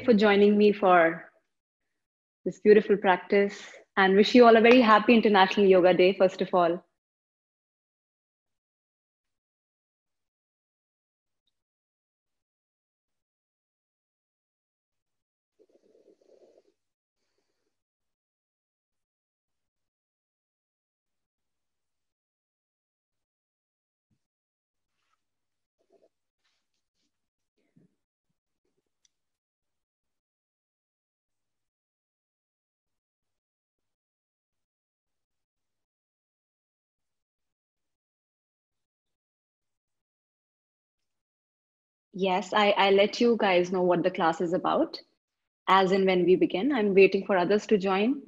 for joining me for this beautiful practice and wish you all a very happy International Yoga Day, first of all. Yes, I let you guys know what the class is about, as and when we begin. I'm waiting for others to join.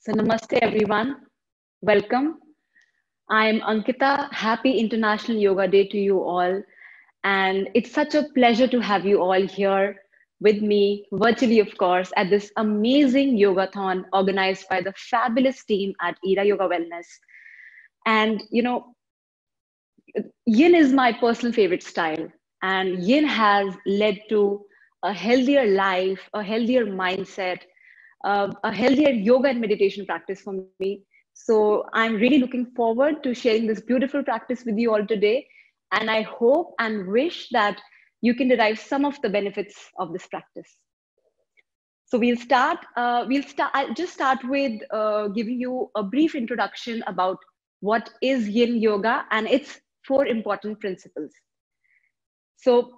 So namaste, everyone. Welcome. I'm Ankita. Happy International Yoga Day to you all. And it's such a pleasure to have you all here with me, virtually, of course, at this amazing yogathon organized by the fabulous team at Ira Yoga Wellness. And, Yin is my personal favorite style. And Yin has led to a healthier life, a healthier mindset, a healthier yoga and meditation practice for me. So I'm really looking forward to sharing this beautiful practice with you all today. And I hope and wish that you can derive some of the benefits of this practice. So we'll start. I'll just start with giving you a brief introduction about what is Yin Yoga and its four important principles. So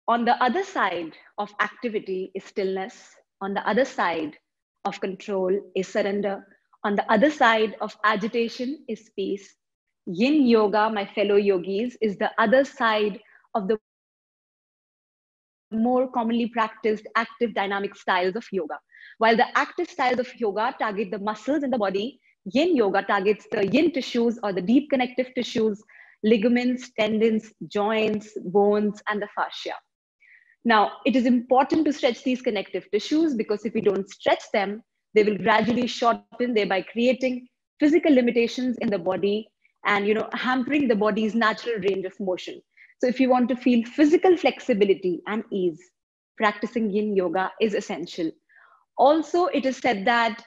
on the other side of activity is stillness. On the other side of control is surrender. On the other side of agitation is peace. Yin Yoga, my fellow yogis, is the other side of the more commonly practiced active dynamic styles of yoga. While the active styles of yoga target the muscles in the body, Yin Yoga targets the yin tissues or the deep connective tissues, ligaments, tendons, joints, bones, and the fascia. Now, it is important to stretch these connective tissues because if we don't stretch them, they will gradually shorten, thereby creating physical limitations in the body and hampering the body's natural range of motion. So if you want to feel physical flexibility and ease, practicing Yin Yoga is essential. Also, it is said that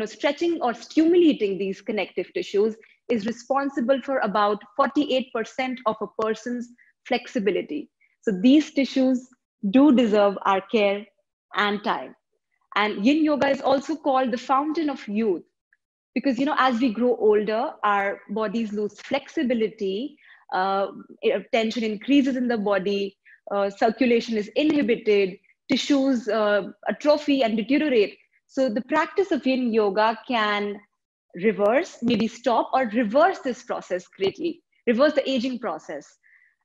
stretching or stimulating these connective tissues is responsible for about 48% of a person's flexibility. So these tissues do deserve our care and time. And Yin Yoga is also called the fountain of youth because as we grow older, our bodies lose flexibility, tension increases in the body, circulation is inhibited, tissues atrophy and deteriorate. So the practice of Yin Yoga can reverse, maybe stop or reverse this process greatly, reverse the aging process.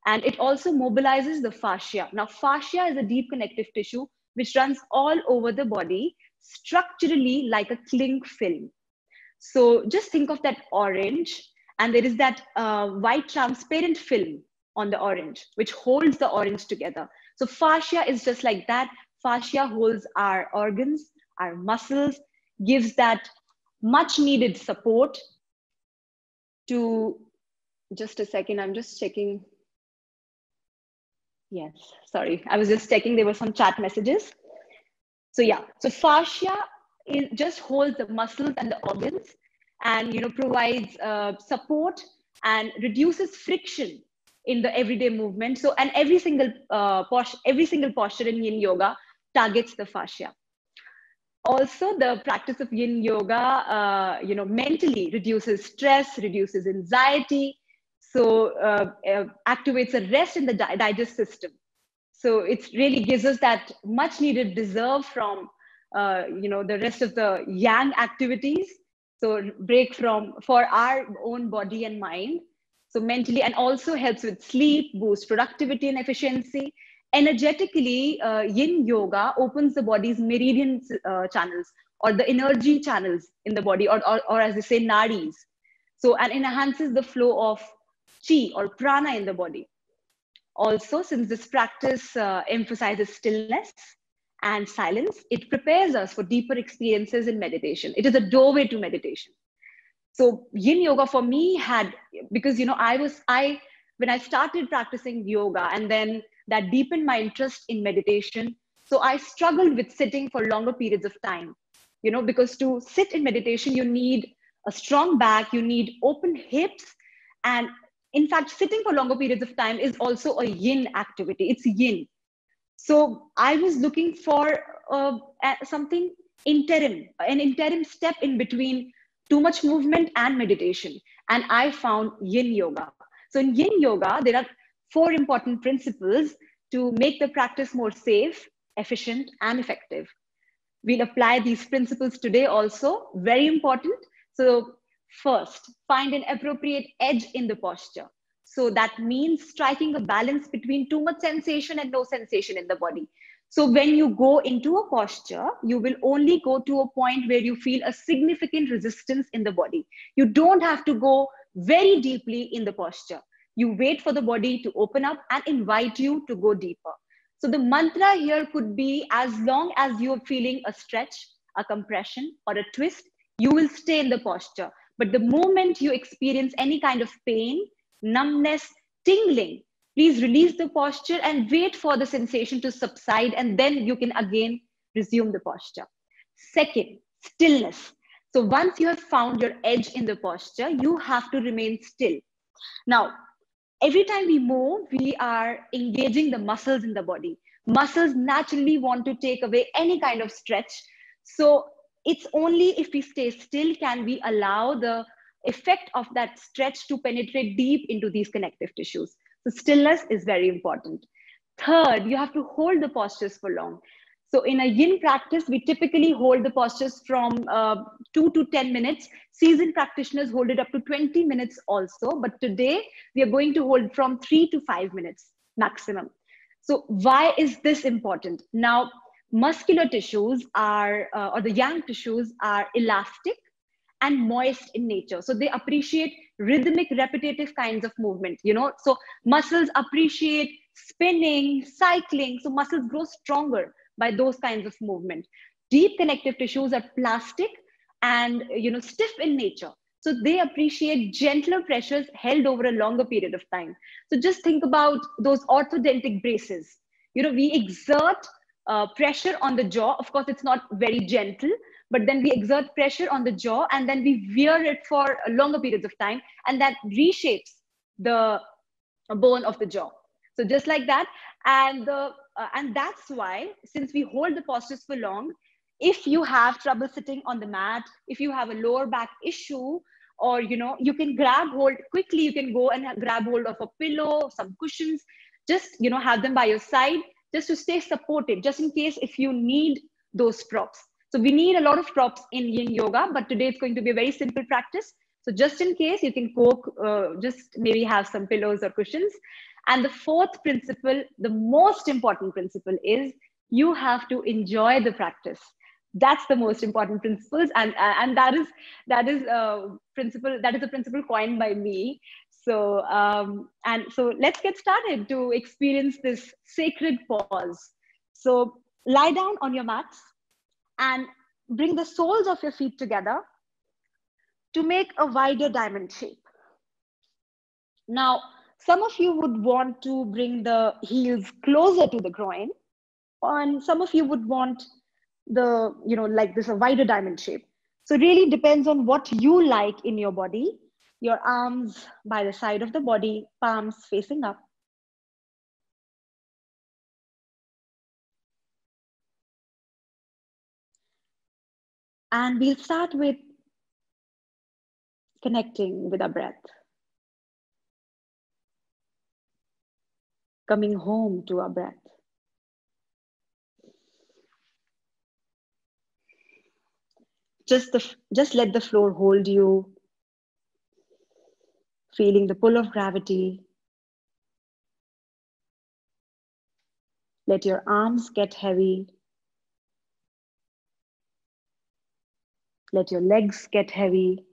And it also mobilizes the fascia. Now, fascia is a deep connective tissue which runs all over the body, structurally like a cling film. So just think of that orange, and there is that white transparent film on the orange, which holds the orange together. So fascia is just like that. Fascia holds our organs, our muscles, gives that much needed support to, just a second, I'm just checking. Yes, sorry, I was just checking, there were some chat messages. So yeah, so fascia just holds the muscles and the organs and provides support and reduces friction in the everyday movement. So and every single posture in Yin Yoga targets the fascia. Also, the practice of Yin Yoga, mentally reduces stress, reduces anxiety, so activates a rest in the digestive system. So it really gives us that much needed reserve from, the rest of the yang activities. So break for our own body and mind. So mentally, and also helps with sleep, boosts productivity and efficiency. Energetically, Yin Yoga opens the body's meridian channels or the energy channels in the body, or as they say, nadis. So, and enhances the flow of chi or prana in the body. Also, since this practice emphasizes stillness and silence, it prepares us for deeper experiences in meditation. It is a doorway to meditation. So yin yoga for me had, because when I started practicing yoga, and then that deepened my interest in meditation. So I struggled with sitting for longer periods of time, because to sit in meditation you need a strong back, you need open hips. And in fact, sitting for longer periods of time is also a yin activity. It's yin. So I was looking for something an interim step in between too much movement and meditation. And I found yin yoga. So in yin yoga, there are four important principles to make the practice more safe, efficient, and effective. We'll apply these principles today also, very important. So first, find an appropriate edge in the posture. So that means striking a balance between too much sensation and no sensation in the body. So when you go into a posture, you will only go to a point where you feel a significant resistance in the body. You don't have to go very deeply in the posture. You wait for the body to open up and invite you to go deeper. So the mantra here could be, as long as you're feeling a stretch, a compression, or a twist, you will stay in the posture. But the moment you experience any kind of pain, numbness, tingling, please release the posture and wait for the sensation to subside, and then you can again resume the posture. Second, stillness. So once you have found your edge in the posture, you have to remain still. Now, every time we move, we are engaging the muscles in the body. Muscles naturally want to take away any kind of stretch. So it's only if we stay still can we allow the effect of that stretch to penetrate deep into these connective tissues. So stillness is very important. Third, you have to hold the postures for long. So in a yin practice, we typically hold the postures from 2 to 10 minutes. Seasoned practitioners hold it up to 20 minutes also. But today, we are going to hold from 3 to 5 minutes maximum. So why is this important? Now, muscular tissues are, or the yang tissues are elastic and moist in nature. So they appreciate rhythmic, repetitive kinds of movement, So muscles appreciate spinning, cycling. So muscles grow stronger by those kinds of movement. Deep connective tissues are plastic and stiff in nature. So they appreciate gentler pressures held over a longer period of time. So just think about those orthodontic braces. We exert pressure on the jaw. Of course, it's not very gentle, but then we exert pressure on the jaw and then we wear it for longer periods of time, and that reshapes the bone of the jaw. So just like that. And that's why, since we hold the postures for long, if you have trouble sitting on the mat, if you have a lower back issue, or you can grab hold quickly, you can go and grab hold of a pillow, some cushions, just have them by your side, just to stay supported, just in case if you need those props. So we need a lot of props in yin yoga, but today it's going to be a very simple practice. So just in case, you can just maybe have some pillows or cushions. And the fourth principle, the most important principle, is you have to enjoy the practice. That's the most important principles, and that is a principle coined by me. So so let's get started to experience this sacred pause. So lie down on your mats and bring the soles of your feet together to make a wider diamond shape. Now, some of you would want to bring the heels closer to the groin, and some of you would want like this, a wider diamond shape. So really depends on what you like in your body. Your arms by the side of the body, palms facing up. And we'll start with connecting with our breath. Coming home to our breath. Just let the floor hold you, feeling the pull of gravity. Let your arms get heavy. Let your legs get heavy.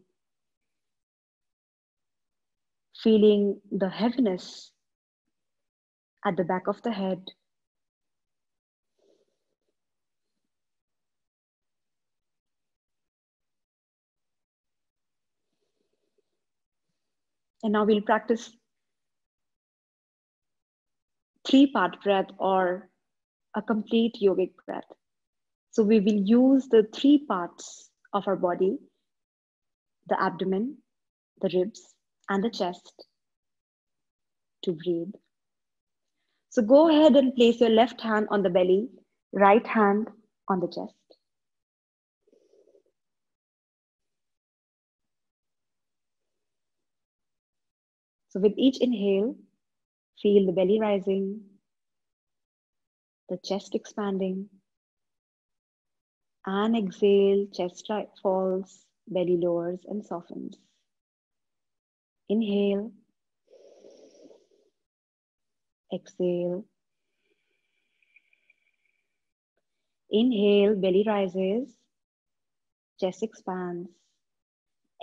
Feeling the heaviness at the back of the head. And now we'll practice 3-part breath or a complete yogic breath. So we will use the 3 parts of our body, the abdomen, the ribs, and the chest to breathe. So go ahead and place your left hand on the belly, right hand on the chest. So with each inhale, feel the belly rising, the chest expanding, and exhale, chest falls, belly lowers and softens. Inhale, exhale. Inhale, belly rises, chest expands.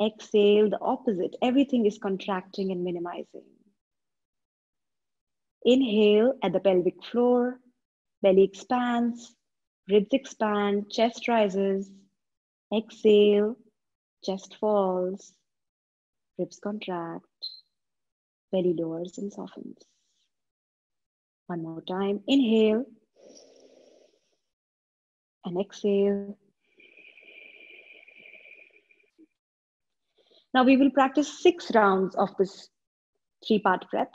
Exhale, the opposite. Everything is contracting and minimizing. Inhale at the pelvic floor, belly expands, ribs expand, chest rises. Exhale, chest falls, ribs contract, belly lowers and softens. One more time. Inhale and exhale. Now we will practice 6 rounds of this 3-part breath.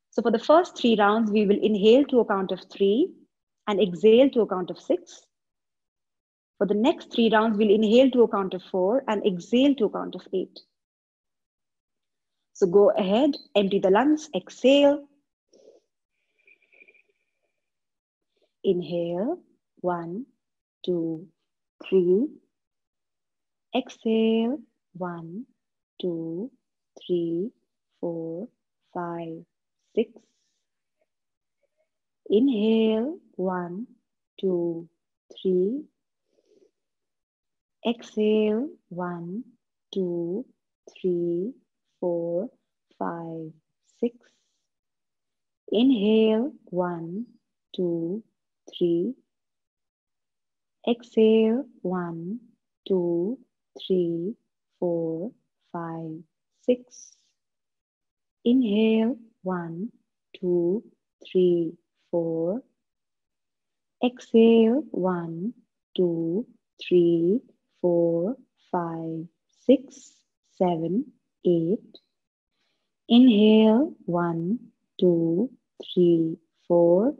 So for the first 3 rounds, we will inhale to a count of 3 and exhale to a count of 6. For the next 3 rounds, we'll inhale to a count of 4 and exhale to a count of 8. So go ahead, empty the lungs, exhale. Inhale, 1, 2, 3. Exhale, 1, 2, 3, 4, 5, 6. Inhale, 1, 2, 3. Exhale, 1, 2, 3, 4, 5, 6. Inhale, 1, 2, 3. Exhale, 1, 2, 3, 4, 5, 6. Inhale, 1, 2, 3, 4. Exhale, 1, 2, 3, 4, 5, 6, 7, 8. Inhale, 1, 2, 3, 4.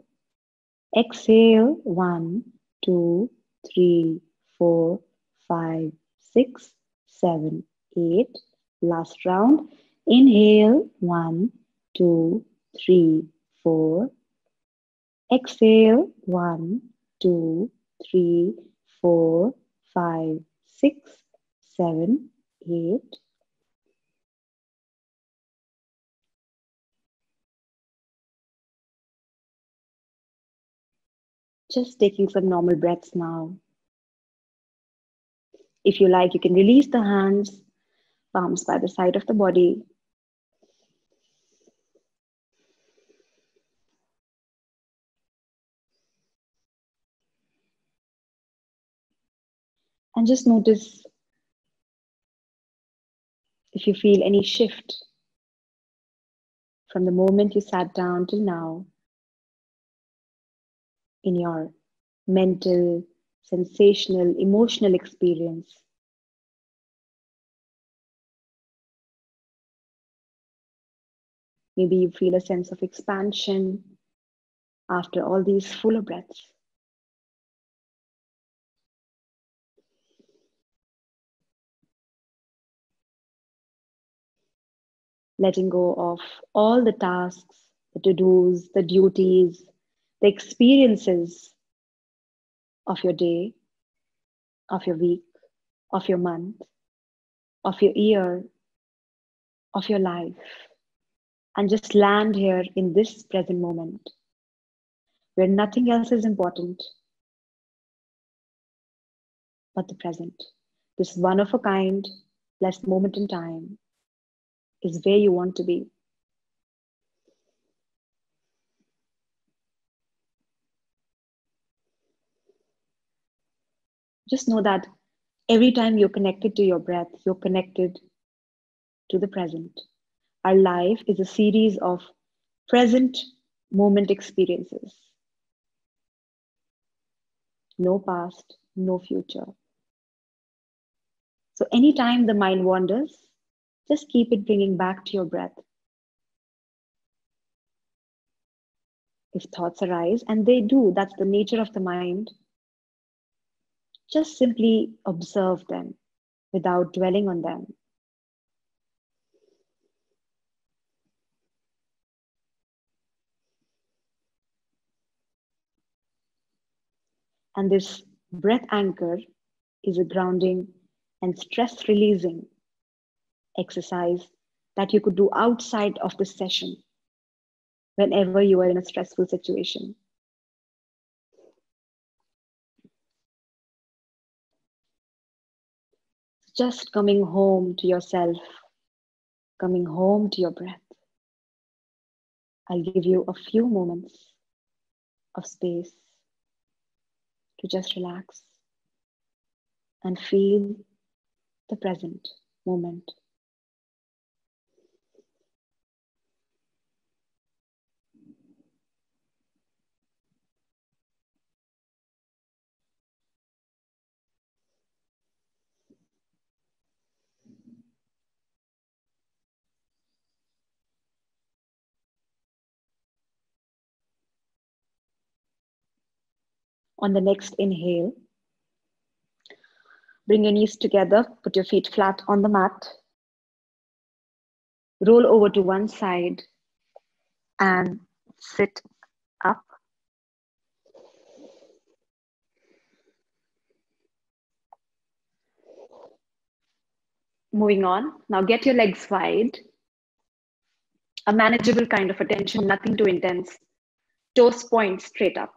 Exhale, 1, 2, 3, 4, 5, 6, 7, 8. Last round. Inhale, 1, 2, 3, 4. Exhale, 1, 2, 3, 4, 5, 6, 7, 8. Just taking some normal breaths now. If you like, you can release the hands, palms by the side of the body. And just notice if you feel any shift from the moment you sat down till now in your mental, sensational, emotional experience. Maybe you feel a sense of expansion after all these fuller breaths. Letting go of all the tasks, the to-dos, the duties, the experiences of your day, of your week, of your month, of your year, of your life, and just land here in this present moment where nothing else is important but the present. This one of a kind, blessed moment in time is where you want to be. Just know that every time you're connected to your breath, you're connected to the present. Our life is a series of present moment experiences. No past, no future. So anytime the mind wanders, just keep it bringing back to your breath. If thoughts arise, and they do, that's the nature of the mind, just simply observe them without dwelling on them. And this breath anchor is a grounding and stress releasing exercise that you could do outside of the session whenever you are in a stressful situation. Just coming home to yourself, coming home to your breath. I'll give you a few moments of space to just relax and feel the present moment. On the next inhale, bring your knees together, put your feet flat on the mat, roll over to one side and sit up. Moving on, now get your legs wide, a manageable kind of attention, nothing too intense. Toes point straight up.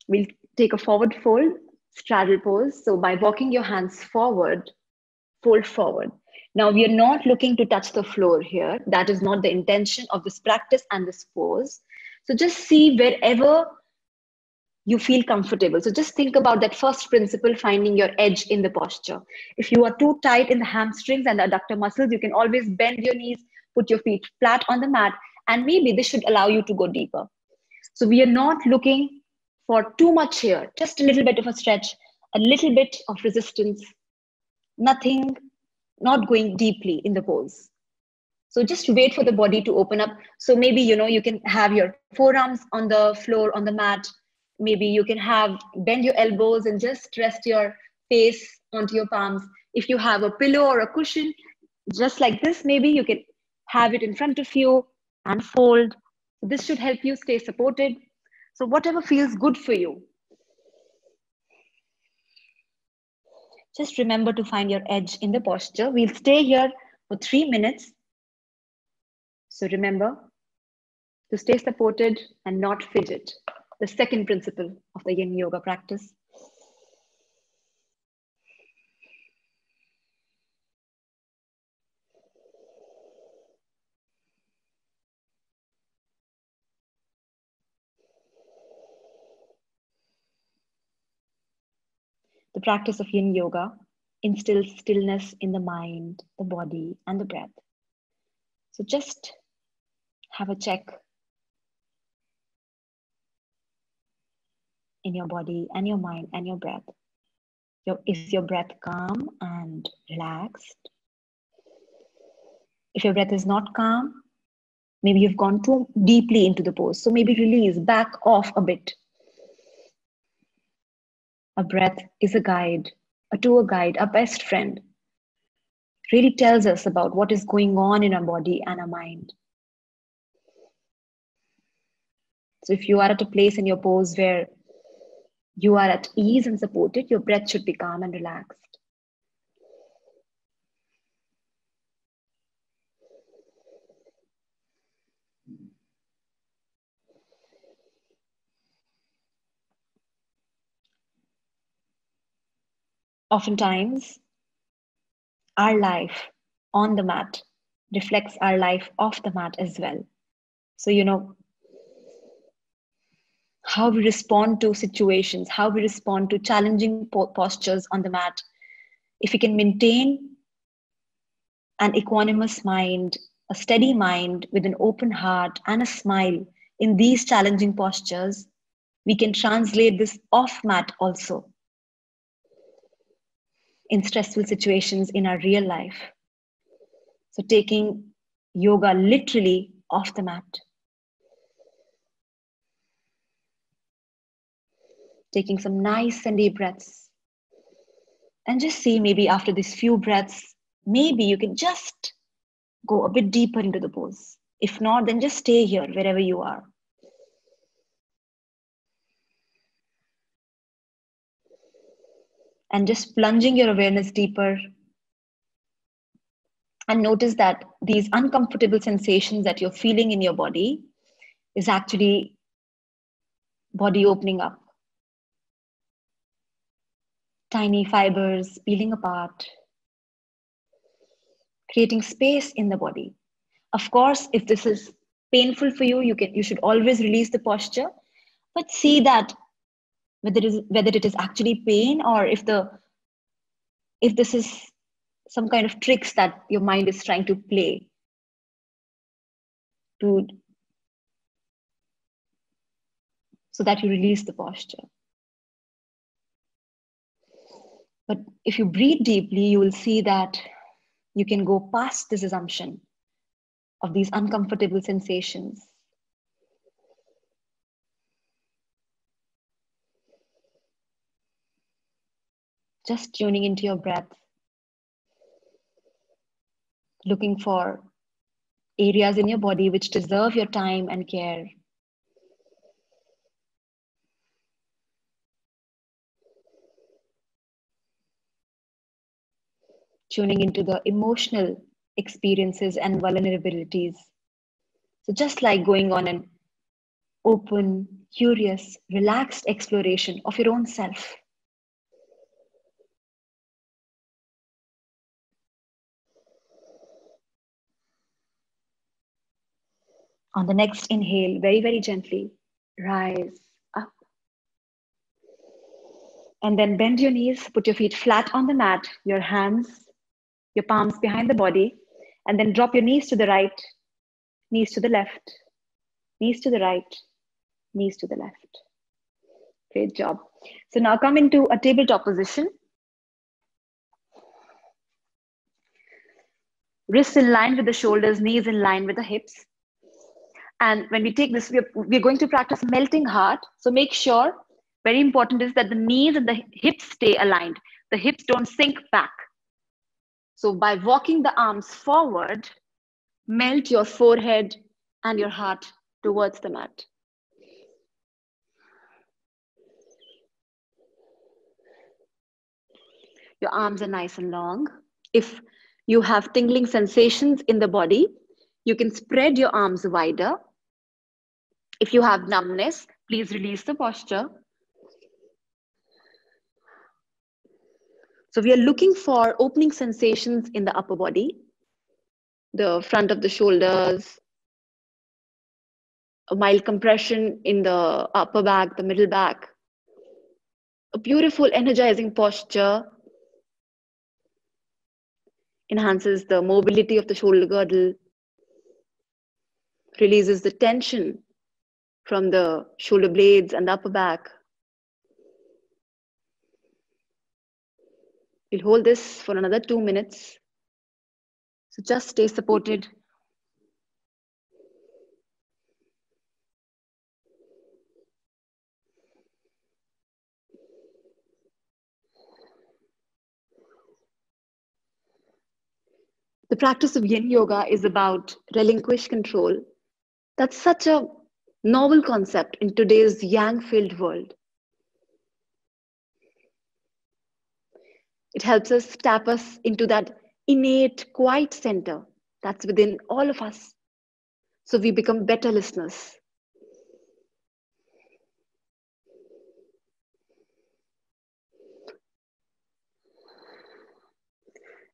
We'll take a forward fold, straddle pose. So by walking your hands forward, fold forward. Now we are not looking to touch the floor here. That is not the intention of this practice and this pose. So just see wherever you feel comfortable. So just think about that first principle, finding your edge in the posture. If you are too tight in the hamstrings and the adductor muscles, you can always bend your knees, put your feet flat on the mat, and maybe this should allow you to go deeper. So we are not looking for too much here, just a little bit of a stretch, a little bit of resistance, nothing, not going deeply in the pose. So just wait for the body to open up. So maybe, you can have your forearms on the floor, on the mat. Maybe you can bend your elbows and just rest your face onto your palms. If you have a pillow or a cushion, just like this, maybe you can have it in front of you and fold. This should help you stay supported. So whatever feels good for you. Just remember to find your edge in the posture. We'll stay here for 3 minutes. So remember to stay supported and not fidget. The second principle of the Yin Yoga practice. The practice of Yin Yoga instills stillness in the mind, the body, and the breath. So just have a check in your body and your mind and your breath. Is your breath calm and relaxed? If your breath is not calm, maybe you've gone too deeply into the pose. So maybe release, back off a bit. A breath is a guide, a tour guide, a best friend. Really tells us about what is going on in our body and our mind. So if you are at a place in your pose where you are at ease and supported, your breath should be calm and relaxed. Oftentimes, our life on the mat reflects our life off the mat as well. So, how we respond to situations, how we respond to challenging postures on the mat. If we can maintain an equanimous mind, a steady mind with an open heart and a smile in these challenging postures, we can translate this off mat also in stressful situations in our real life. So, taking yoga literally off the mat, taking some nice and deep breaths, and just see maybe after these few breaths, maybe you can just go a bit deeper into the pose. If not, then just stay here wherever you are. And just plunging your awareness deeper. And notice that these uncomfortable sensations that you're feeling in your body is actually body opening up. Tiny fibers peeling apart, creating space in the body. Of course, if this is painful for you, you should always release the posture, but see that whether it is actually pain or if this is some kind of tricks that your mind is trying to play so that you release the posture. But if you breathe deeply, you will see that you can go past this assumption of these uncomfortable sensations. Just tuning into your breath, looking for areas in your body which deserve your time and care. Tuning into the emotional experiences and vulnerabilities. So just like going on an open, curious, relaxed exploration of your own self. On the next inhale, very, very gently, rise up. And then bend your knees, put your feet flat on the mat, your hands, your palms behind the body, and then drop your knees to the right, knees to the left, knees to the right, knees to the left. Great job. So now come into a tabletop position. Wrists in line with the shoulders, knees in line with the hips. And when we take this, we're going to practice melting heart. So make sure, very important is that the knees and the hips stay aligned. The hips don't sink back. So by walking the arms forward, melt your forehead and your heart towards the mat. Your arms are nice and long. If you have tingling sensations in the body, you can spread your arms wider. If you have numbness, please release the posture. So we are looking for opening sensations in the upper body, the front of the shoulders, a mild compression in the upper back, the middle back, a beautiful energizing posture, enhances the mobility of the shoulder girdle, releases the tension from the shoulder blades and the upper back. We'll hold this for another 2 minutes. So just stay supported. The practice of Yin Yoga is about relinquish control. That's such a novel concept in today's yang-filled world. It helps us tap us into that innate quiet center that's within all of us. So we become better listeners.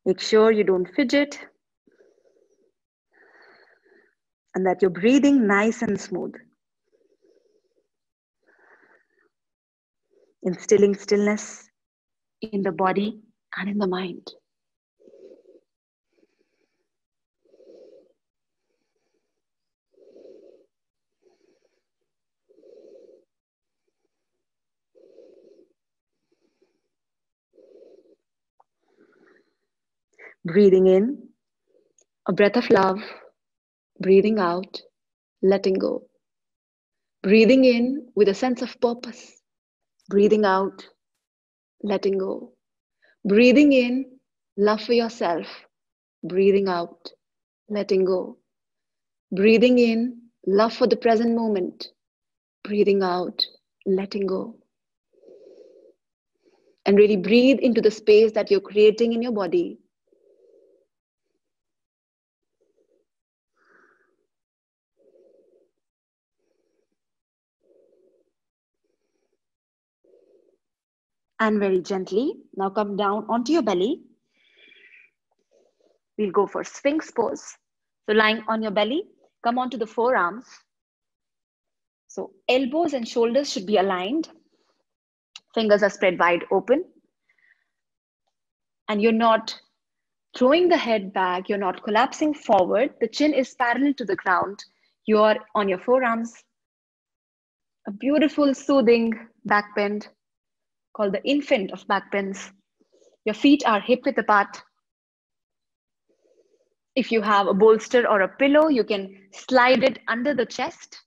Make sure you don't fidget and that you're breathing nice and smooth. Instilling stillness in the body and in the mind. Breathing in, a breath of love. Breathing out, letting go. Breathing in with a sense of purpose. Breathing out, letting go. Breathing in, love for yourself. Breathing out, letting go. Breathing in, love for the present moment. Breathing out, letting go. And really breathe into the space that you're creating in your body. And very gently, now come down onto your belly. We'll go for Sphinx pose. So lying on your belly, come onto the forearms. So elbows and shoulders should be aligned. Fingers are spread wide open. And you're not throwing the head back. You're not collapsing forward. The chin is parallel to the ground. You are on your forearms. A beautiful, soothing back bend called the infant of back bends. Your feet are hip width apart. If you have a bolster or a pillow, you can slide it under the chest.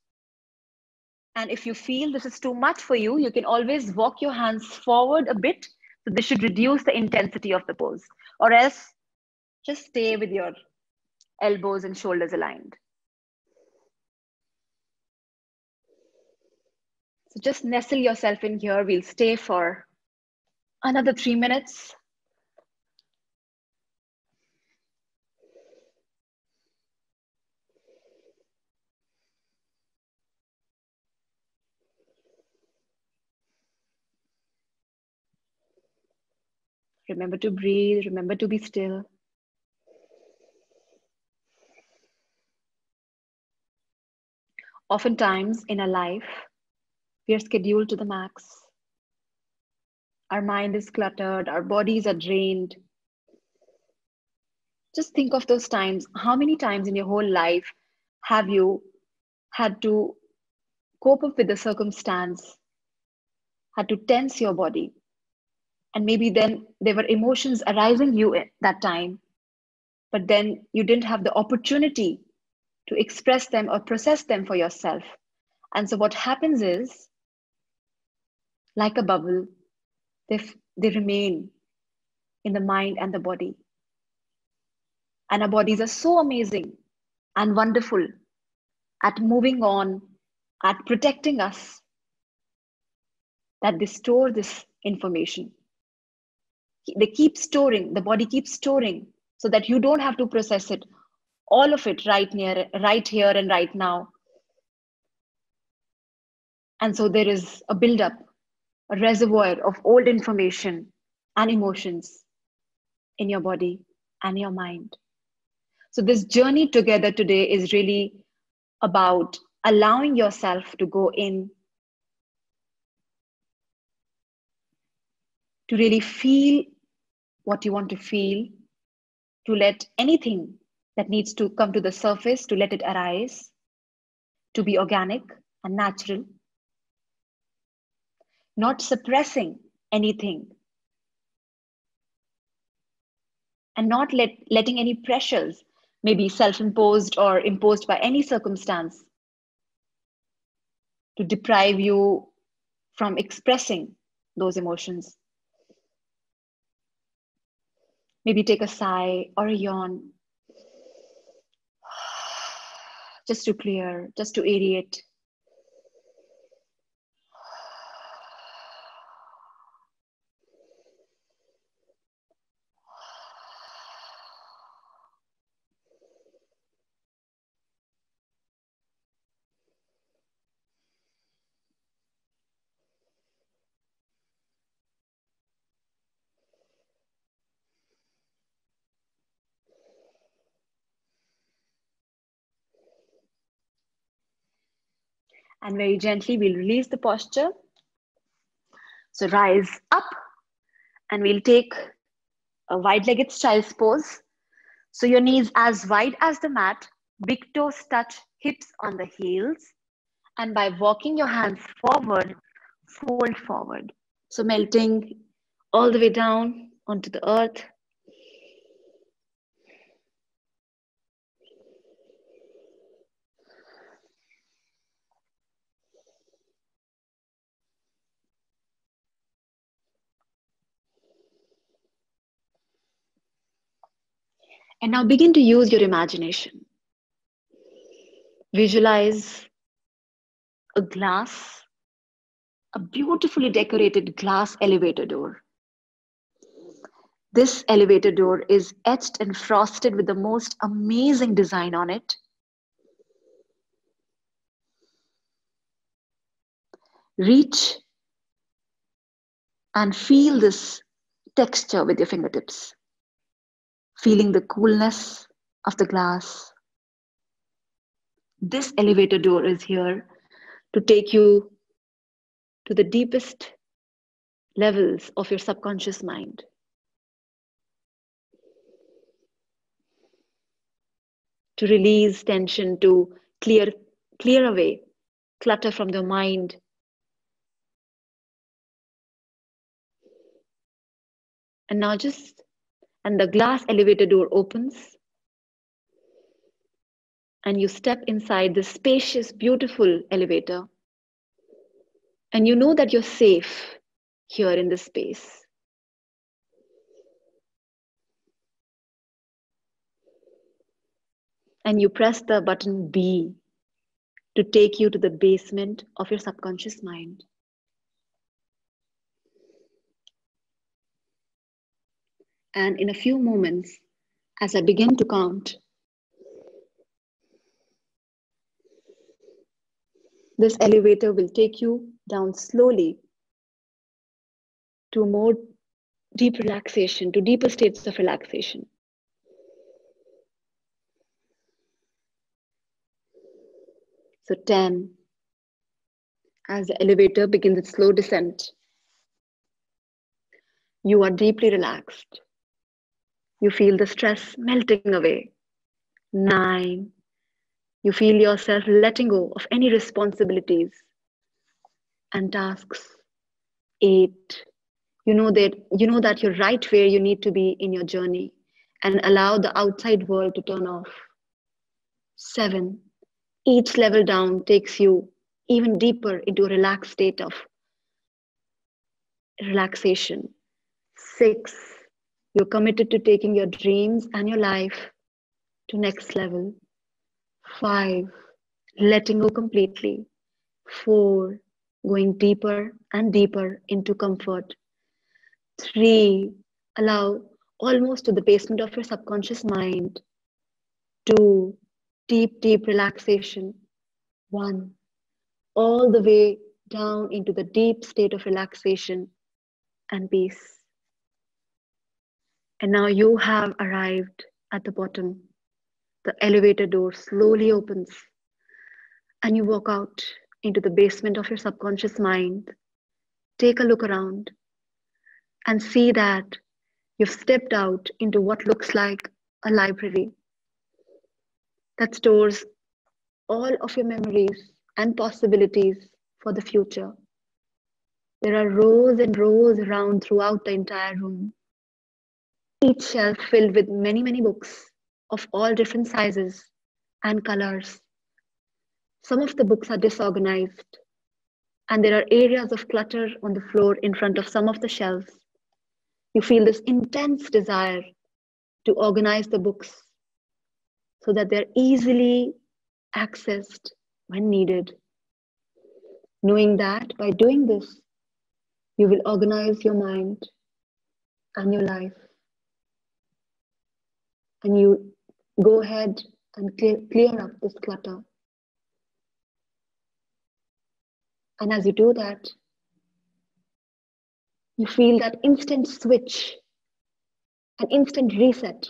And if you feel this is too much for you, you can always walk your hands forward a bit. So this should reduce the intensity of the pose. Or else, just stay with your elbows and shoulders aligned. So just nestle yourself in here. We'll stay for another 3 minutes. Remember to breathe, remember to be still. Oftentimes in our life, we are scheduled to the max. Our mind is cluttered, our bodies are drained. Just think of those times. How many times in your whole life have you had to cope up with the circumstance, had to tense your body? And maybe then there were emotions arising you at that time, but then you didn't have the opportunity to express them or process them for yourself. And so what happens is, like a bubble, they remain in the mind and the body. And our bodies are so amazing and wonderful at moving on, at protecting us, that they store this information. They keep storing, the body keeps storing, so that you don't have to process it, all of it right here and right now. And so there is a buildup, a reservoir of old information and emotions in your body and your mind. So this journey together today is really about allowing yourself to go in, to really feel what you want to feel, to let anything that needs to come to the surface, to let it arise, to be organic and natural, not suppressing anything, and not letting any pressures, maybe self-imposed or imposed by any circumstance, to deprive you from expressing those emotions. Maybe take a sigh or a yawn, just to clear, just to aerate. And very gently, we'll release the posture. So rise up, and we'll take a wide-legged child's pose. So your knees as wide as the mat, big toes touch hips on the heels. And by walking your hands forward, fold forward. So melting all the way down onto the earth. And now begin to use your imagination. Visualize a glass, a beautifully decorated glass elevator door. This elevator door is etched and frosted with the most amazing design on it. Reach and feel this texture with your fingertips, feeling the coolness of the glass. This elevator door is here to take you to the deepest levels of your subconscious mind. To release tension, to clear away clutter from the mind. And now and the glass elevator door opens and you step inside this spacious, beautiful elevator. And you know that you're safe here in this space. And you press the button B to take you to the basement of your subconscious mind. And in a few moments, as I begin to count, this elevator will take you down slowly to more deep relaxation, to deeper states of relaxation. So 10, as the elevator begins its slow descent, you are deeply relaxed. You feel the stress melting away. 9, you feel yourself letting go of any responsibilities and tasks. 8, you know that you're right where you need to be in your journey and allow the outside world to turn off. 7, each level down takes you even deeper into a relaxed state of relaxation. 6, you're committed to taking your dreams and your life to next level. 5, letting go completely. 4, going deeper and deeper into comfort. 3, allow almost to the basement of your subconscious mind. 2, deep relaxation. 1, all the way down into the deep state of relaxation and peace. And now you have arrived at the bottom. The elevator door slowly opens and you walk out into the basement of your subconscious mind. Take a look around and see that you've stepped out into what looks like a library that stores all of your memories and possibilities for the future. There are rows and rows around throughout the entire room, each shelf filled with many books of all different sizes and colors. Some of the books are disorganized, and there are areas of clutter on the floor in front of some of the shelves. You feel this intense desire to organize the books so that they're easily accessed when needed, knowing that by doing this, you will organize your mind and your life. And you go ahead and clear up this clutter. And as you do that, you feel that instant switch, an instant reset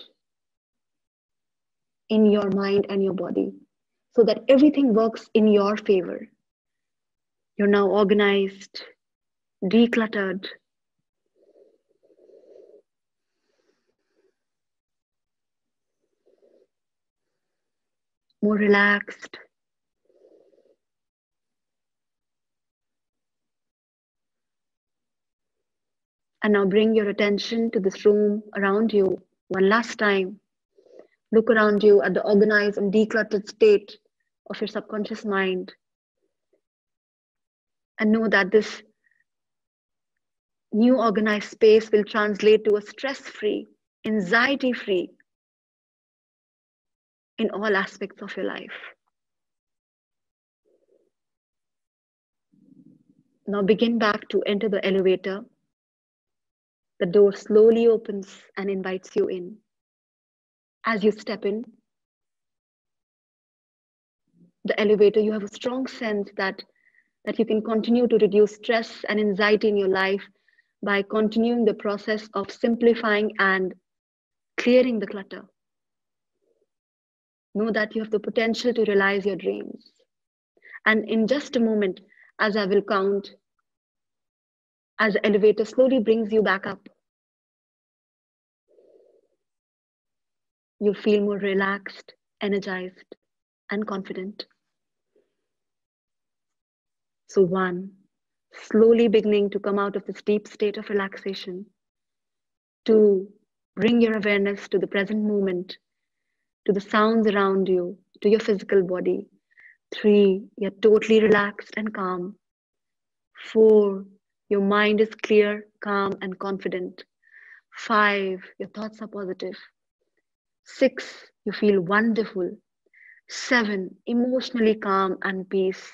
in your mind and your body so that everything works in your favor. You're now organized, decluttered, more relaxed. And now bring your attention to this room around you one last time. Look around you at the organized and decluttered state of your subconscious mind. And know that this new organized space will translate to a stress-free, anxiety-free in all aspects of your life. Now begin back to enter the elevator. The door slowly opens and invites you in. As you step in the elevator, you have a strong sense that you can continue to reduce stress and anxiety in your life by continuing the process of simplifying and clearing the clutter. Know that you have the potential to realize your dreams. And in just a moment, as I will count, as the elevator slowly brings you back up, you feel more relaxed, energized, and confident. So 1, slowly beginning to come out of this deep state of relaxation. 2, bring your awareness to the present moment, to the sounds around you, to your physical body. 3, you're totally relaxed and calm. 4, your mind is clear, calm, and confident. 5, your thoughts are positive. 6, you feel wonderful. 7, emotionally calm and peace.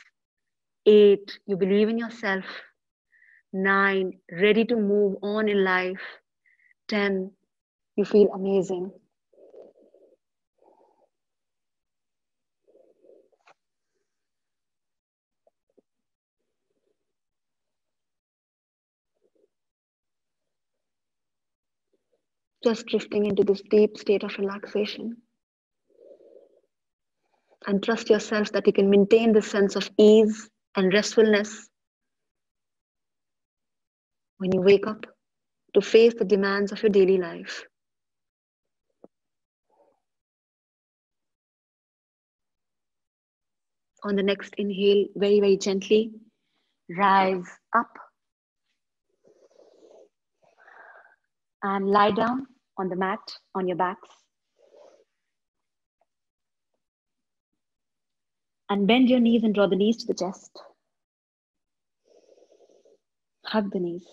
8, you believe in yourself. 9, ready to move on in life. 10, you feel amazing. Just drifting into this deep state of relaxation. And trust yourself that you can maintain this sense of ease and restfulness when you wake up to face the demands of your daily life. On the next inhale, very, very gently, rise up and lie down on the mat on your backs. And bend your knees and draw the knees to the chest. Hug the knees.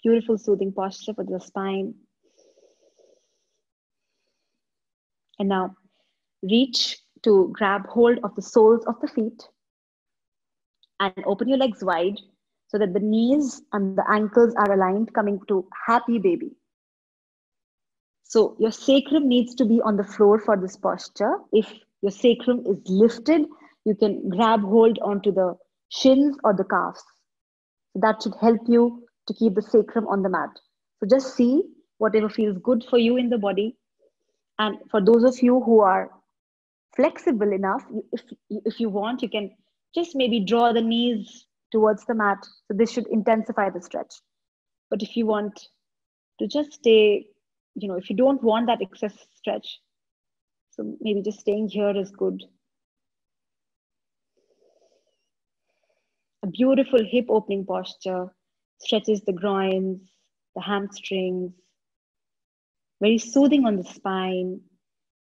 Beautiful, soothing posture for the spine. And now reach to grab hold of the soles of the feet and open your legs wide so that the knees and the ankles are aligned, coming to happy baby. So your sacrum needs to be on the floor for this posture. If your sacrum is lifted, you can grab hold onto the shins or the calves. So that should help you to keep the sacrum on the mat. So just see whatever feels good for you in the body. And for those of you who are flexible enough, if you want, you can just maybe draw the knees towards the mat. So this should intensify the stretch. But if you want to just stay, if you don't want that excess stretch, so maybe just staying here is good. A beautiful hip opening posture stretches the groins, the hamstrings, very soothing on the spine,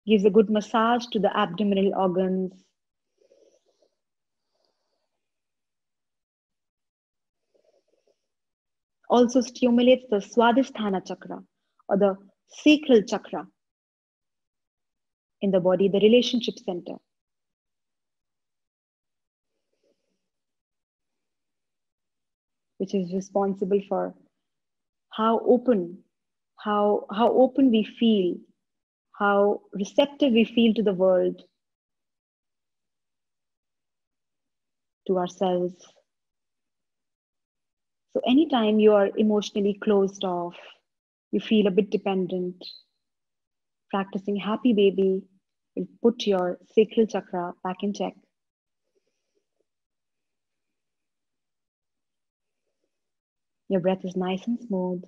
gives a good massage to the abdominal organs. Also stimulates the Swadhisthana chakra or the sacral chakra in the body, the relationship center. Which is responsible for how open we feel, how receptive we feel to the world, to ourselves. So anytime you are emotionally closed off, you feel a bit dependent, practicing happy baby will put your sacral chakra back in check. Your breath is nice and smooth.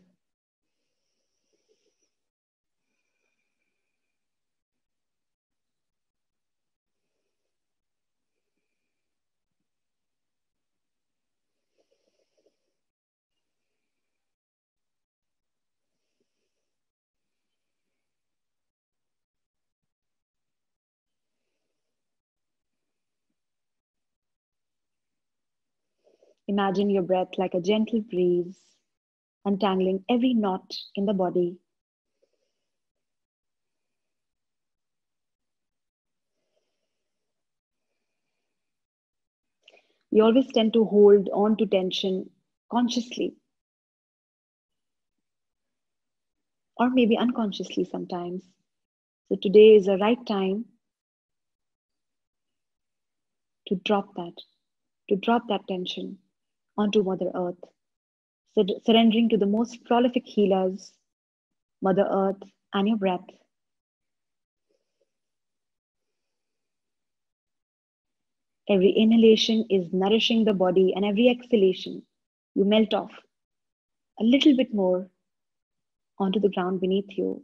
Imagine your breath like a gentle breeze, untangling every knot in the body. We always tend to hold on to tension consciously, or maybe unconsciously sometimes. So today is the right time to drop that tension onto Mother Earth, surrendering to the most prolific healers, Mother Earth, and your breath. Every inhalation is nourishing the body, and every exhalation, you melt off a little bit more onto the ground beneath you.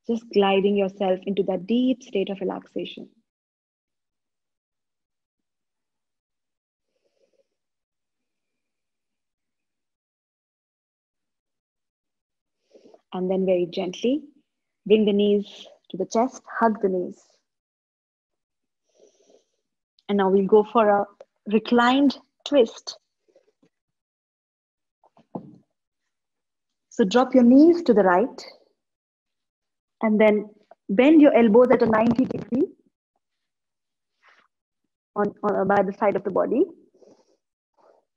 Just gliding yourself into that deep state of relaxation. And then very gently, bring the knees to the chest, hug the knees. And now we'll go for a reclined twist. So drop your knees to the right and then bend your elbows at a 90 degree by the side of the body.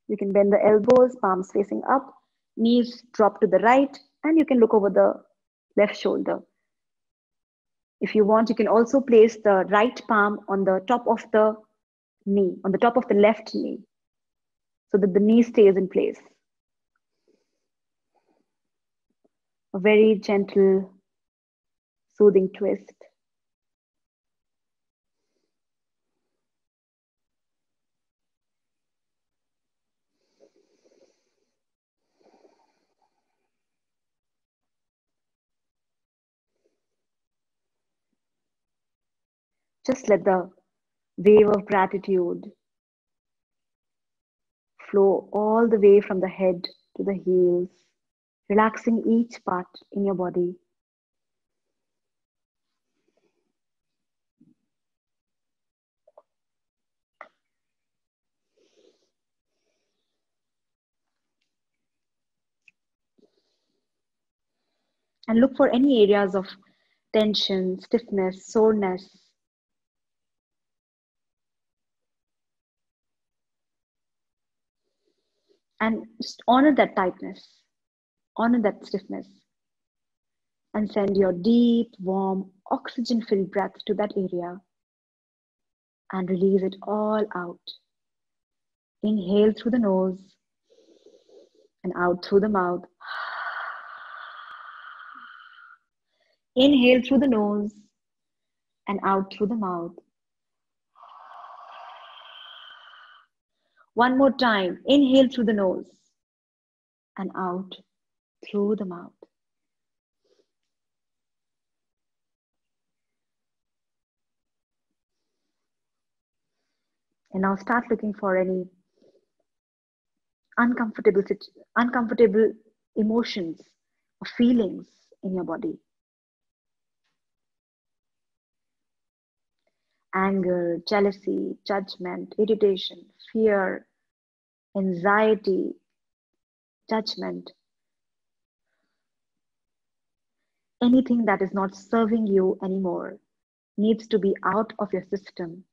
You can bend the elbows, palms facing up, knees drop to the right, and you can look over the left shoulder. If you want, you can also place the right palm on the top of the knee, on the top of the left knee, so that the knee stays in place. A very gentle, soothing twist. Just let the wave of gratitude flow all the way from the head to the heels, relaxing each part in your body. And look for any areas of tension, stiffness, soreness. And just honor that tightness, honor that stiffness. And send your deep, warm, oxygen-filled breath to that area. And release it all out. Inhale through the nose and out through the mouth. Inhale through the nose and out through the mouth. One more time. Inhale through the nose and out through the mouth. And now start looking for any uncomfortable emotions or feelings in your body. Anger, jealousy, judgment, irritation, fear, anxiety, judgment. Anything that is not serving you anymore needs to be out of your system.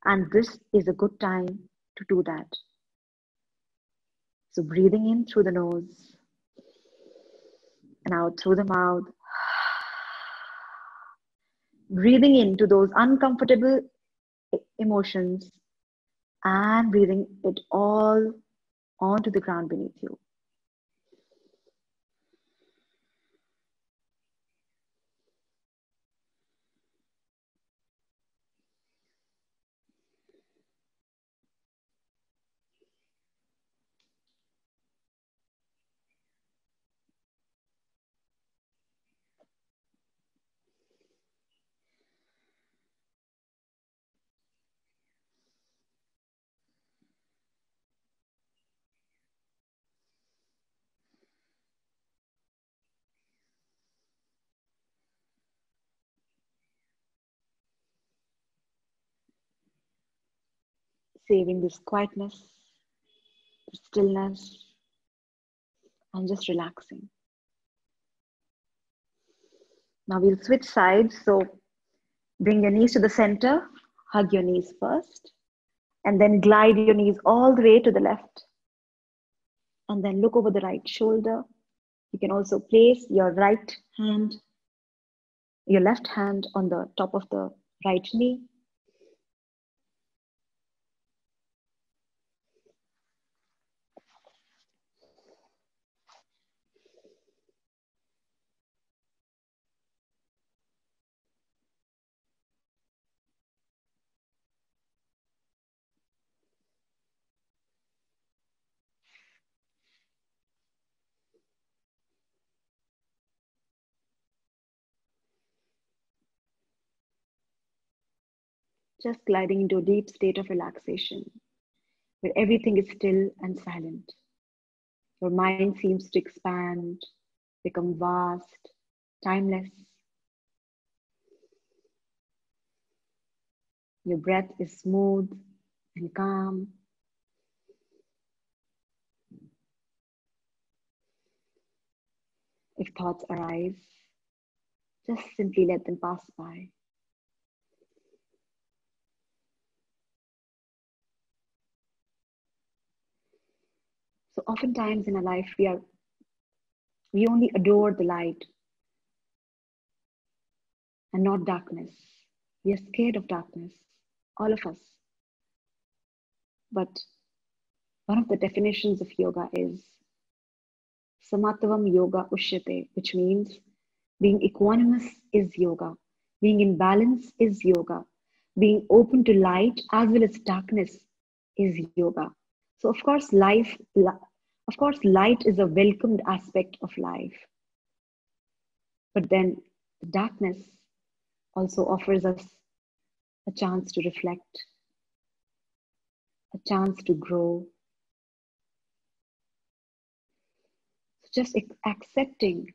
And this is a good time to do that. So breathing in through the nose and out through the mouth. Breathing into those uncomfortable emotions and breathing it all onto the ground beneath you. Saving this quietness, stillness, and just relaxing. Now we'll switch sides. So bring your knees to the center, hug your knees first, and then glide your knees all the way to the left. And then look over the right shoulder. You can also place your left hand on the top of the right knee. Just gliding into a deep state of relaxation where everything is still and silent. Your mind seems to expand, become vast, timeless. Your breath is smooth and calm. If thoughts arise, just simply let them pass by. So oftentimes in our life, we only adore the light and not darkness. We are scared of darkness, all of us. But one of the definitions of yoga is Samatvam Yoga Ushyate, which means being equanimous is yoga, being in balance is yoga, being open to light as well as darkness is yoga. So of course, light is a welcomed aspect of life. But then the darkness also offers us a chance to reflect, a chance to grow. So just accepting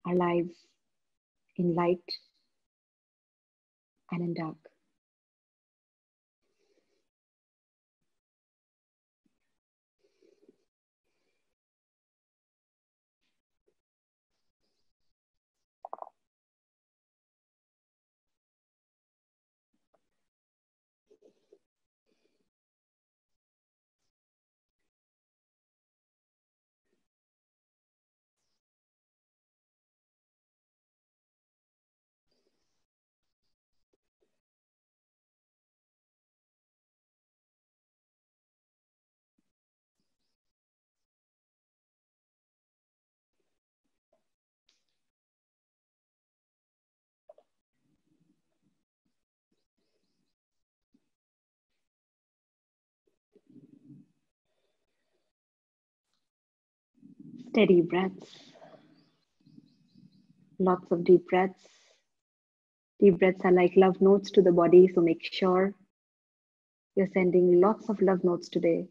our lives in light and in dark. Steady breaths, lots of deep breaths. Deep breaths are like love notes to the body, so make sure you're sending lots of love notes today.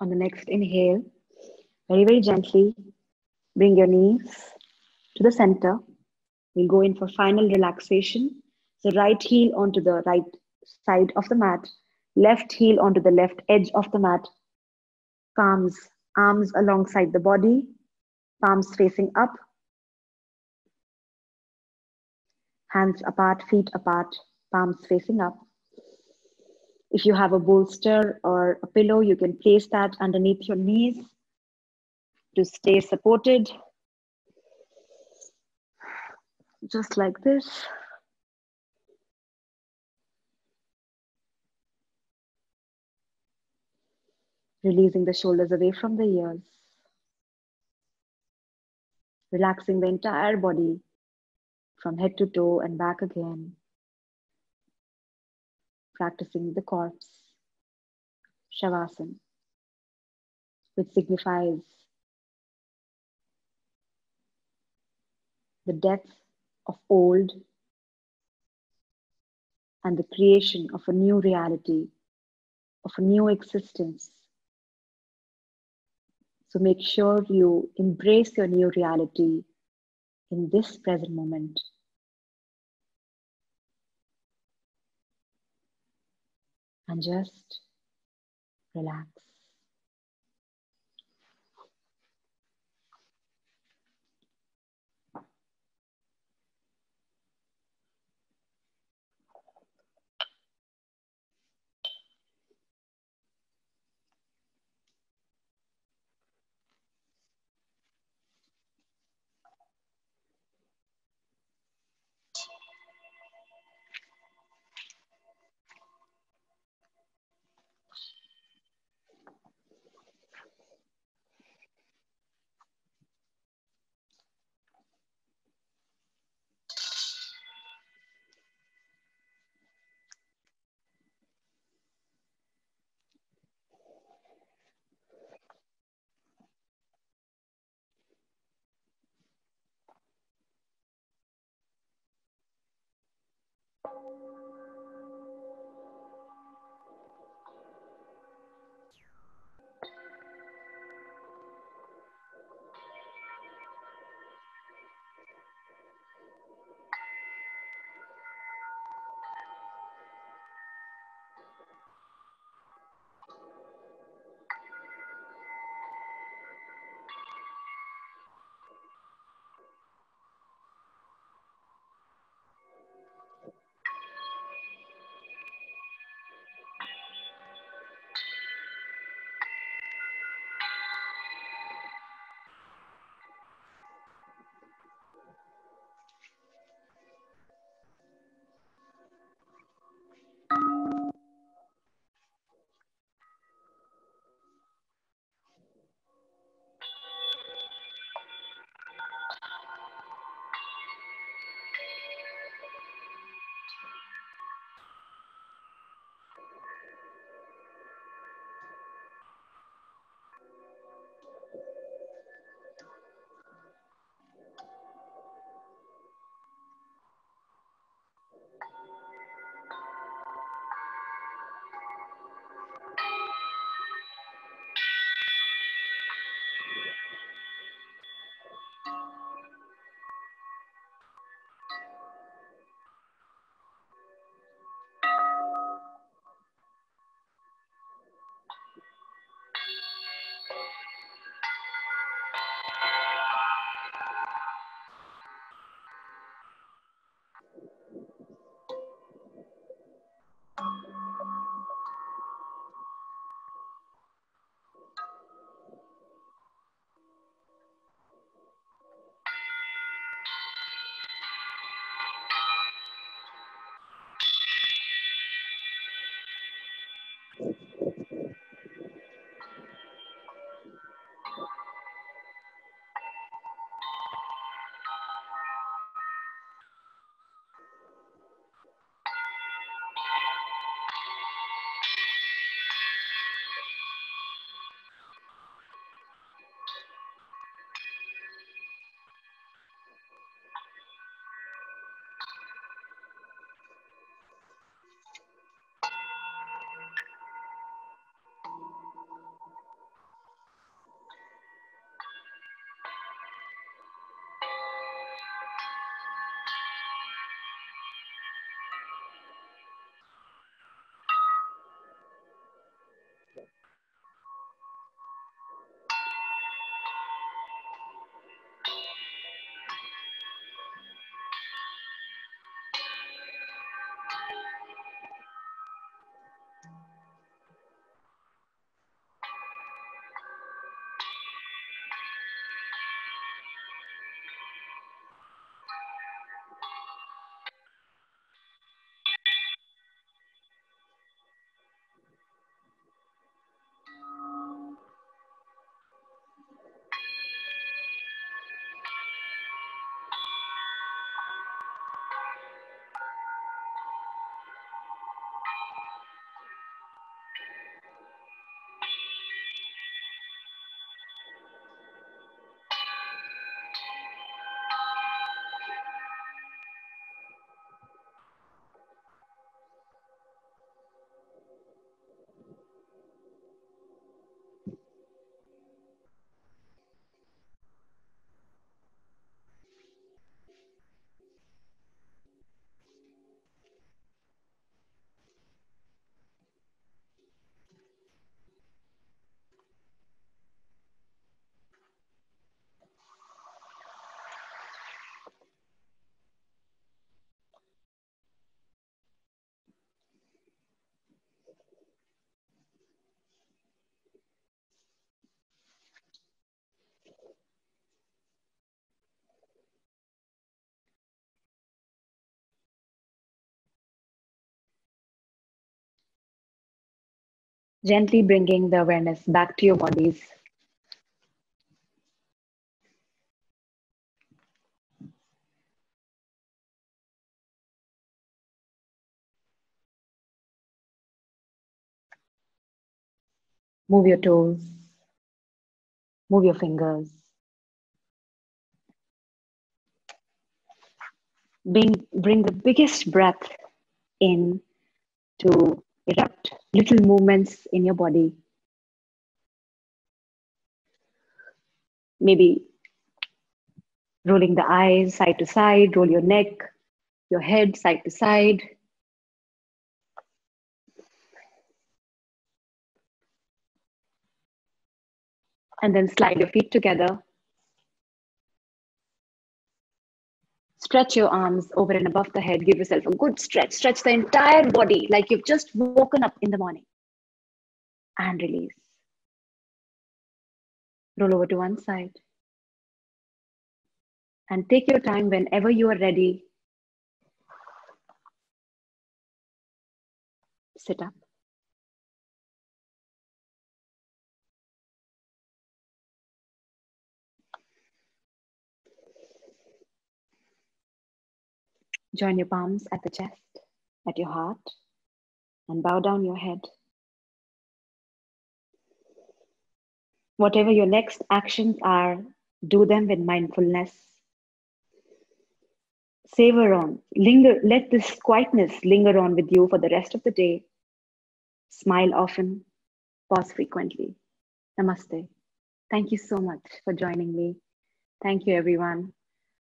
On the next inhale, very, very gently, bring your knees to the center. We'll go in for final relaxation. So right heel onto the right side of the mat, left heel onto the left edge of the mat, palms, arms alongside the body, palms facing up, hands apart, feet apart, palms facing up. If you have a bolster or a pillow, you can place that underneath your knees to stay supported. Just like this. Releasing the shoulders away from the ears. relaxing the entire body from head to toe and back again, practicing the corpse, Shavasana, which signifies the death of old and the creation of a new reality, of a new existence. So make sure you embrace your new reality in this present moment. And just relax. Gently bringing the awareness back to your bodies. Move your toes, move your fingers. Bring the biggest breath in to erupt little movements in your body. Maybe rolling the eyes side to side, roll your neck, your head side to side. And then slide your feet together. Stretch your arms over and above the head. Give yourself a good stretch. Stretch the entire body like you've just woken up in the morning. And release. Roll over to one side. And take your time whenever you are ready. Sit up. Join your palms at the chest, at your heart, and bow down your head. Whatever your next actions are, do them with mindfulness. Savor on, linger, let this quietness linger on with you for the rest of the day. Smile often, pause frequently. Namaste. Thank you so much for joining me. Thank you, everyone.